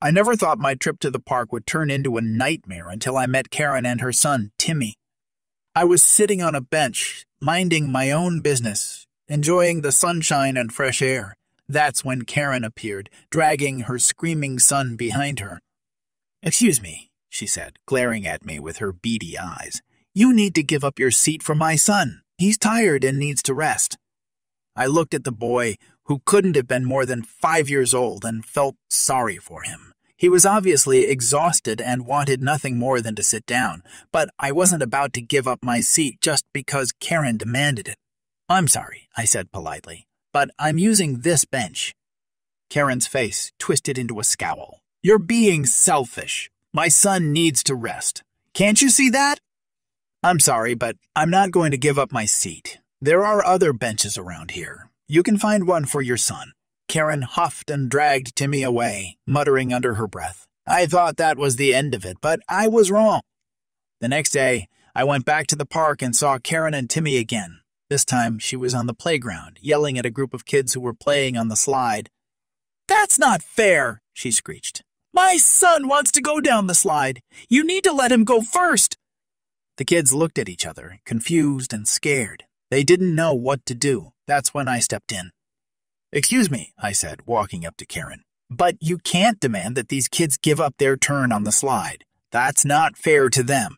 I never thought my trip to the park would turn into a nightmare until I met Karen and her son, Timmy. I was sitting on a bench, minding my own business, enjoying the sunshine and fresh air. That's when Karen appeared, dragging her screaming son behind her. "Excuse me," she said, glaring at me with her beady eyes. "You need to give up your seat for my son. He's tired and needs to rest." I looked at the boy, who couldn't have been more than 5 years old, and felt sorry for him. He was obviously exhausted and wanted nothing more than to sit down, but I wasn't about to give up my seat just because Karen demanded it. "I'm sorry," I said politely, "but I'm using this bench." Karen's face twisted into a scowl. "You're being selfish. My son needs to rest. Can't you see that?" "I'm sorry, but I'm not going to give up my seat. There are other benches around here. You can find one for your son." Karen huffed and dragged Timmy away, muttering under her breath. I thought that was the end of it, but I was wrong. The next day, I went back to the park and saw Karen and Timmy again. This time, she was on the playground, yelling at a group of kids who were playing on the slide. "That's not fair," she screeched. "My son wants to go down the slide. You need to let him go first." The kids looked at each other, confused and scared. They didn't know what to do. That's when I stepped in. "Excuse me," I said, walking up to Karen, "but you can't demand that these kids give up their turn on the slide. That's not fair to them."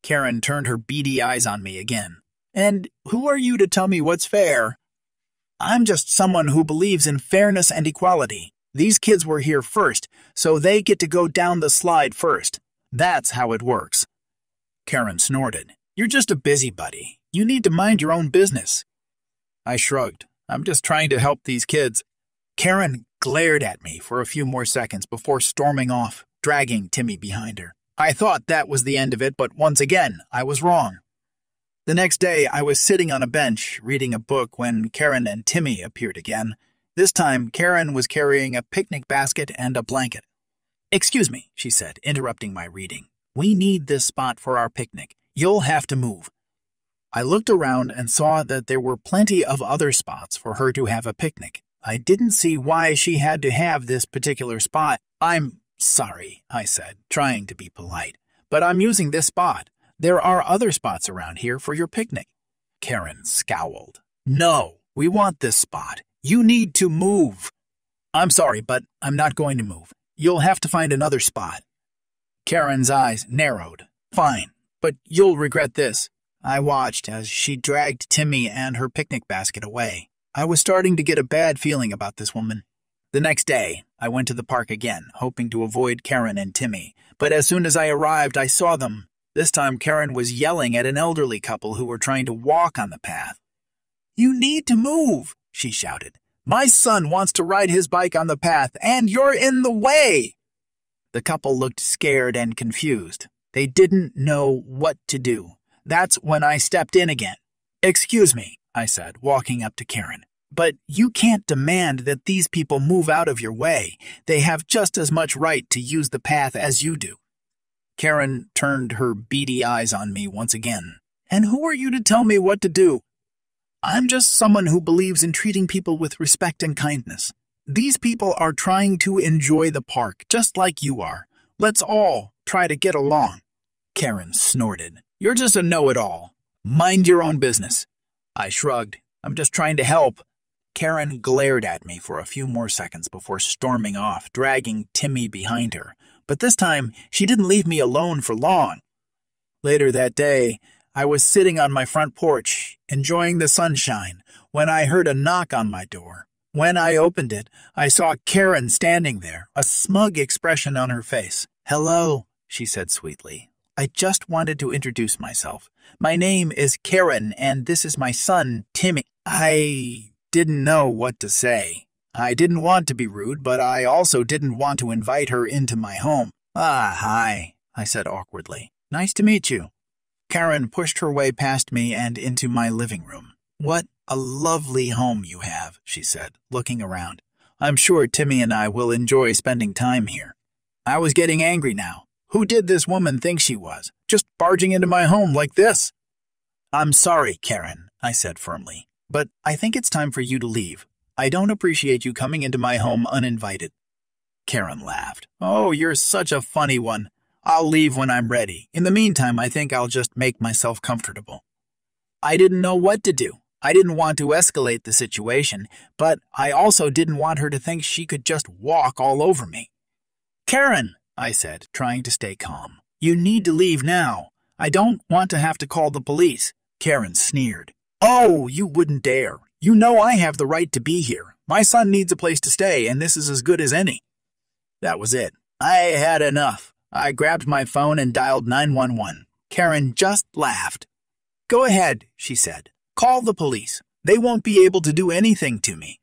Karen turned her beady eyes on me again. "And who are you to tell me what's fair?" "I'm just someone who believes in fairness and equality. These kids were here first, so they get to go down the slide first. That's how it works." Karen snorted. "You're just a busybody. You need to mind your own business." I shrugged. "I'm just trying to help these kids." Karen glared at me for a few more seconds before storming off, dragging Timmy behind her. I thought that was the end of it, but once again, I was wrong. The next day, I was sitting on a bench, reading a book when Karen and Timmy appeared again. This time, Karen was carrying a picnic basket and a blanket. "Excuse me," she said, interrupting my reading. "We need this spot for our picnic. You'll have to move." I looked around and saw that there were plenty of other spots for her to have a picnic. I didn't see why she had to have this particular spot. "I'm sorry," I said, trying to be polite, "but I'm using this spot. There are other spots around here for your picnic." Karen scowled. "No, we want this spot. You need to move." "I'm sorry, but I'm not going to move. You'll have to find another spot." Karen's eyes narrowed. "Fine, but you'll regret this." I watched as she dragged Timmy and her picnic basket away. I was starting to get a bad feeling about this woman. The next day, I went to the park again, hoping to avoid Karen and Timmy. But as soon as I arrived, I saw them. This time, Karen was yelling at an elderly couple who were trying to walk on the path. "You need to move," she shouted. "My son wants to ride his bike on the path, and you're in the way." The couple looked scared and confused. They didn't know what to do. That's when I stepped in again. "Excuse me," I said, walking up to Karen, "but you can't demand that these people move out of your way. They have just as much right to use the path as you do." Karen turned her beady eyes on me once again. "And who are you to tell me what to do?" "I'm just someone who believes in treating people with respect and kindness. These people are trying to enjoy the park, just like you are. Let's all try to get along." Karen snorted. "You're just a know-it-all. Mind your own business." I shrugged. "I'm just trying to help." Karen glared at me for a few more seconds before storming off, dragging Timmy behind her. But this time, she didn't leave me alone for long. Later that day, I was sitting on my front porch, enjoying the sunshine, when I heard a knock on my door. When I opened it, I saw Karen standing there, a smug expression on her face. "Hello," she said sweetly. "I just wanted to introduce myself. My name is Karen, and this is my son, Timmy." I didn't know what to say. I didn't want to be rude, but I also didn't want to invite her into my home. Hi," I said awkwardly. "Nice to meet you." Karen pushed her way past me and into my living room. "What a lovely home you have," she said, looking around. "I'm sure Timmy and I will enjoy spending time here." I was getting angry now. Who did this woman think she was, just barging into my home like this? "I'm sorry, Karen," I said firmly, "but I think it's time for you to leave. I don't appreciate you coming into my home uninvited." Karen laughed. "Oh, you're such a funny one. I'll leave when I'm ready. In the meantime, I think I'll just make myself comfortable." I didn't know what to do. I didn't want to escalate the situation, but I also didn't want her to think she could just walk all over me. "Karen," I said, trying to stay calm, "you need to leave now. I don't want to have to call the police." Karen sneered. "Oh, you wouldn't dare. You know I have the right to be here. My son needs a place to stay, and this is as good as any." That was it. I had enough. I grabbed my phone and dialed 911. Karen just laughed. "Go ahead," she said. "Call the police. They won't be able to do anything to me."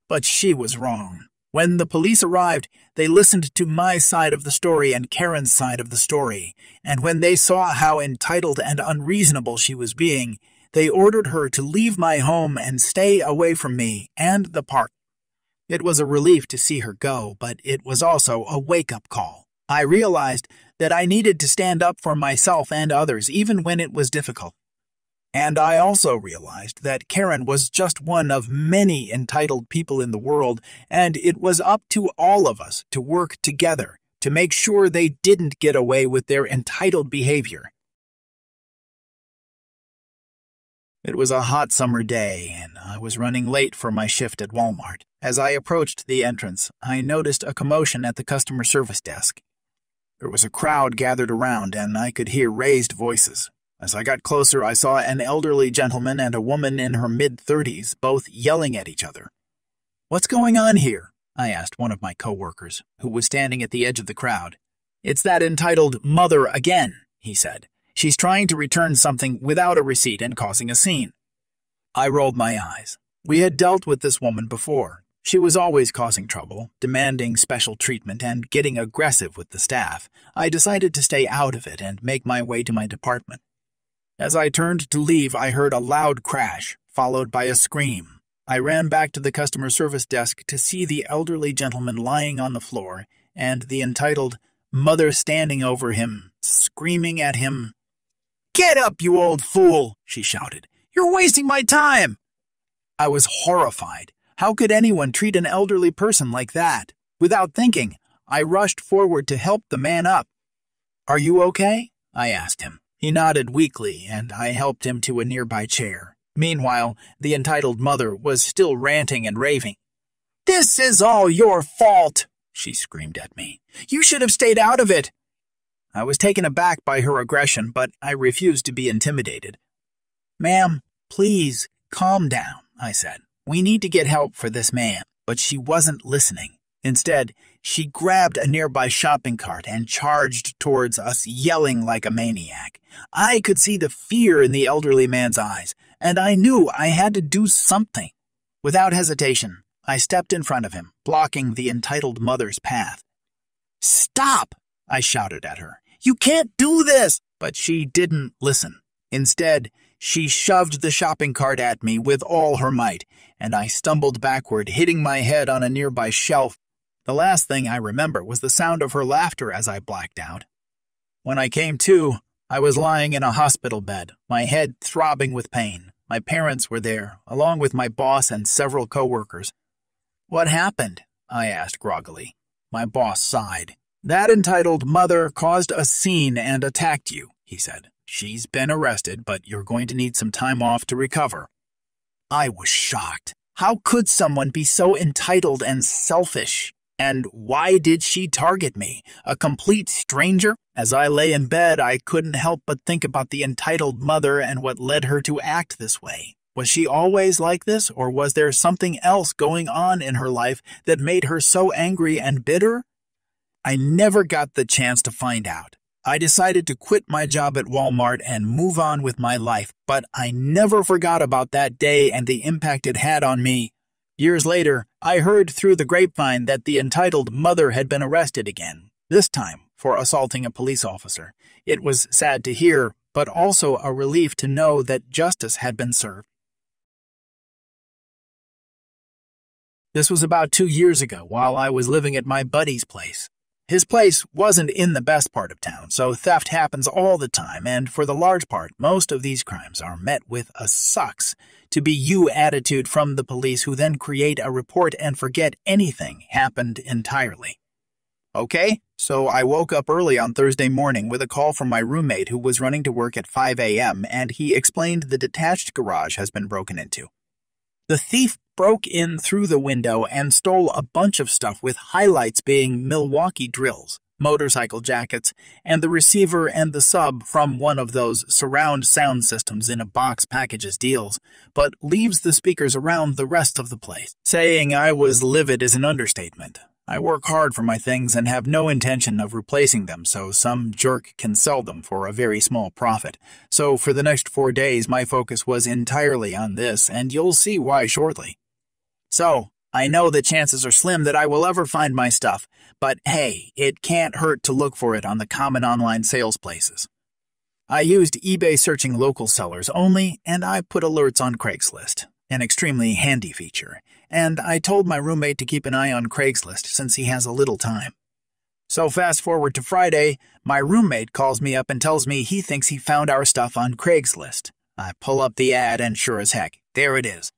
But she was wrong. When the police arrived, they listened to my side of the story and Karen's side of the story, and when they saw how entitled and unreasonable she was being, they ordered her to leave my home and stay away from me and the park. It was a relief to see her go, but it was also a wake-up call. I realized that I needed to stand up for myself and others, even when it was difficult. And I also realized that Karen was just one of many entitled people in the world, and it was up to all of us to work together to make sure they didn't get away with their entitled behavior. It was a hot summer day, and I was running late for my shift at Walmart. As I approached the entrance, I noticed a commotion at the customer service desk. There was a crowd gathered around, and I could hear raised voices. As I got closer, I saw an elderly gentleman and a woman in her mid-30s, both yelling at each other. "What's going on here?" I asked one of my coworkers, who was standing at the edge of the crowd. "It's that entitled mother again," he said. "She's trying to return something without a receipt and causing a scene." I rolled my eyes. We had dealt with this woman before. She was always causing trouble, demanding special treatment, and getting aggressive with the staff. I decided to stay out of it and make my way to my department. As I turned to leave, I heard a loud crash, followed by a scream. I ran back to the customer service desk to see the elderly gentleman lying on the floor and the entitled mother standing over him, screaming at him. "Get up, you old fool!" she shouted. "You're wasting my time!" I was horrified. How could anyone treat an elderly person like that? Without thinking, I rushed forward to help the man up. "Are you okay?" I asked him. He nodded weakly, and I helped him to a nearby chair. Meanwhile, the entitled mother was still ranting and raving. "This is all your fault!" she screamed at me. "You should have stayed out of it!" I was taken aback by her aggression, but I refused to be intimidated. "Ma'am, please, calm down," I said. "We need to get help for this man." But she wasn't listening. Instead, she grabbed a nearby shopping cart and charged towards us, yelling like a maniac. I could see the fear in the elderly man's eyes, and I knew I had to do something. Without hesitation, I stepped in front of him, blocking the entitled mother's path. "Stop!" I shouted at her. "You can't do this!" But she didn't listen. Instead, she shoved the shopping cart at me with all her might, and I stumbled backward, hitting my head on a nearby shelf. The last thing I remember was the sound of her laughter as I blacked out. When I came to, I was lying in a hospital bed, my head throbbing with pain. My parents were there, along with my boss and several coworkers. "What happened?" I asked groggily. My boss sighed. "That entitled mother caused a scene and attacked you," he said. "She's been arrested, but you're going to need some time off to recover." I was shocked. How could someone be so entitled and selfish? And why did she target me, a complete stranger? As I lay in bed, I couldn't help but think about the entitled mother and what led her to act this way. Was she always like this, or was there something else going on in her life that made her so angry and bitter? I never got the chance to find out. I decided to quit my job at Walmart and move on with my life, but I never forgot about that day and the impact it had on me. Years later, I heard through the grapevine that the entitled mother had been arrested again, this time for assaulting a police officer. It was sad to hear, but also a relief to know that justice had been served. This was about 2 years ago while I was living at my buddy's place. His place wasn't in the best part of town, so theft happens all the time, and for the large part, most of these crimes are met with a sucks to be you attitude from the police, who then create a report and forget anything happened entirely. Okay, so I woke up early on Thursday morning with a call from my roommate who was running to work at 5 a.m., and he explained the detached garage has been broken into. The thief broke in through the window and stole a bunch of stuff, with highlights being Milwaukee drills, motorcycle jackets, and the receiver and the sub from one of those surround sound systems in a box packages deals, but leaves the speakers around the rest of the place. Saying I was livid is an understatement. I work hard for my things and have no intention of replacing them, so some jerk can sell them for a very small profit. So for the next 4 days, my focus was entirely on this, and you'll see why shortly. So, I know the chances are slim that I will ever find my stuff, but hey, it can't hurt to look for it on the common online sales places. I used eBay searching local sellers only, and I put alerts on Craigslist, an extremely handy feature, and I told my roommate to keep an eye on Craigslist since he has a little time. So fast forward to Friday, my roommate calls me up and tells me he thinks he found our stuff on Craigslist. I pull up the ad and sure as heck, there it is.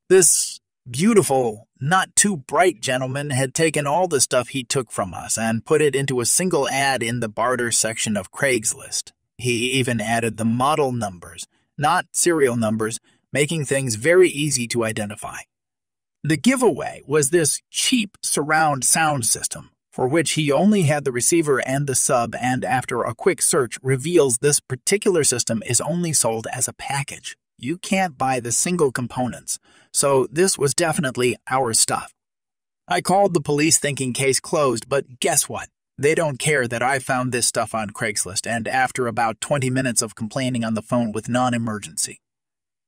This beautiful, not too bright gentleman had taken all the stuff he took from us and put it into a single ad in the barter section of Craigslist. He even added the model numbers, not serial numbers, making things very easy to identify. The giveaway was this cheap surround sound system, for which he only had the receiver and the sub, and after a quick search reveals this particular system is only sold as a package. You can't buy the single components, so this was definitely our stuff. I called the police thinking case closed, but guess what? They don't care that I found this stuff on Craigslist, and after about 20 minutes of complaining on the phone with non-emergency.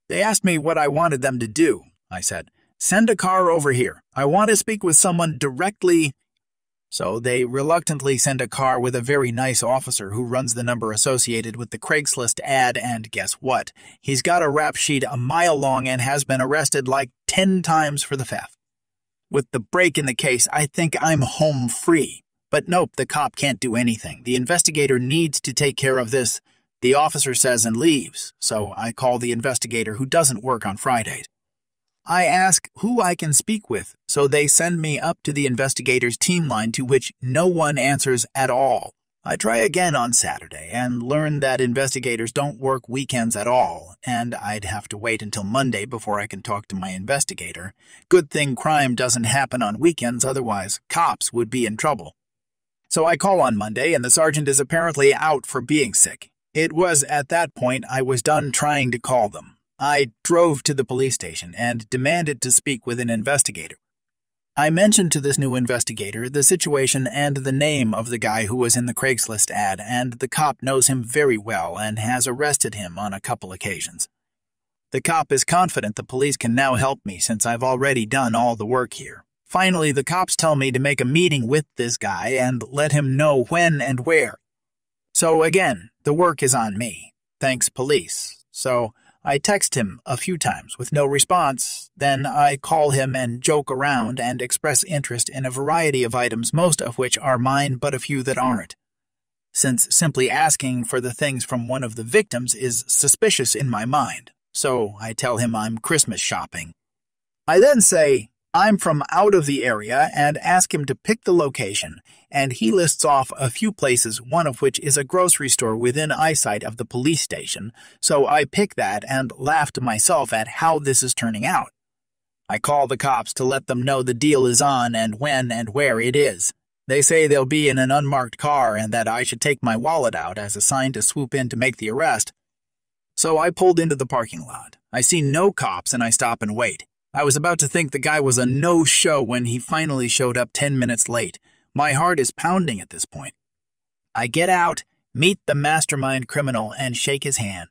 They asked me what I wanted them to do. I said, "Send a car over here. I want to speak with someone directly." So they reluctantly send a car with a very nice officer who runs the number associated with the Craigslist ad, and guess what? He's got a rap sheet a mile long and has been arrested like 10 times for the theft. With the break in the case, I think I'm home free. But nope, the cop can't do anything. The investigator needs to take care of this, the officer says, and leaves. So I call the investigator, who doesn't work on Fridays. I ask who I can speak with, so they send me up to the investigator's team line, to which no one answers at all. I try again on Saturday and learn that investigators don't work weekends at all, and I'd have to wait until Monday before I can talk to my investigator. Good thing crime doesn't happen on weekends, otherwise cops would be in trouble. So I call on Monday, and the sergeant is apparently out for being sick. It was at that point I was done trying to call them. I drove to the police station and demanded to speak with an investigator. I mentioned to this new investigator the situation and the name of the guy who was in the Craigslist ad, and the cop knows him very well and has arrested him on a couple occasions. The cop is confident the police can now help me since I've already done all the work here. Finally, the cops tell me to make a meeting with this guy and let him know when and where. So again, the work is on me. Thanks, police. So I text him a few times with no response, then I call him and joke around and express interest in a variety of items, most of which are mine but a few that aren't, since simply asking for the things from one of the victims is suspicious in my mind. So I tell him I'm Christmas shopping. I then say I'm from out of the area and ask him to pick the location, and he lists off a few places, one of which is a grocery store within eyesight of the police station, so I pick that and laugh to myself at how this is turning out. I call the cops to let them know the deal is on and when and where it is. They say they'll be in an unmarked car and that I should take my wallet out as a sign to swoop in to make the arrest. So I pulled into the parking lot. I see no cops and I stop and wait. I was about to think the guy was a no-show when he finally showed up 10 minutes late. My heart is pounding at this point. I get out, meet the mastermind criminal, and shake his hand.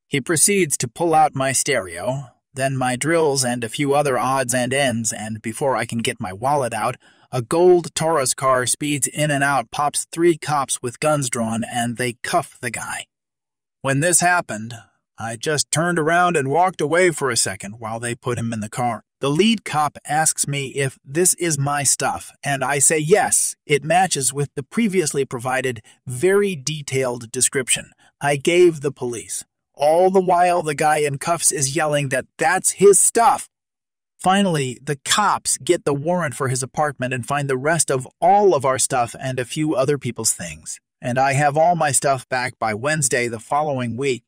He proceeds to pull out my stereo, then my drills and a few other odds and ends, and before I can get my wallet out, a gold Taurus car speeds in and out, pops 3 cops with guns drawn, and they cuff the guy. When this happened, I just turned around and walked away for a second while they put him in the car. The lead cop asks me if this is my stuff, and I say yes, it matches with the previously provided, very detailed description I gave the police. All the while the guy in cuffs is yelling that that's his stuff. Finally, the cops get the warrant for his apartment and find the rest of all of our stuff and a few other people's things, and I have all my stuff back by Wednesday the following week.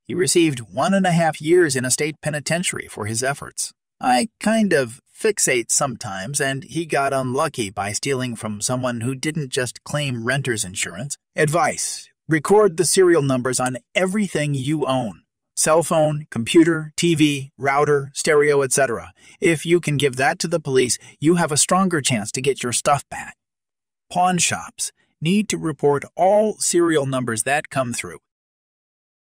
He received 1.5 years in a state penitentiary for his efforts. I kind of fixate sometimes, and he got unlucky by stealing from someone who didn't just claim renter's insurance. Advice: record the serial numbers on everything you own. Cell phone, computer, TV, router, stereo, etc. If you can give that to the police, you have a stronger chance to get your stuff back. Pawn shops need to report all serial numbers that come through.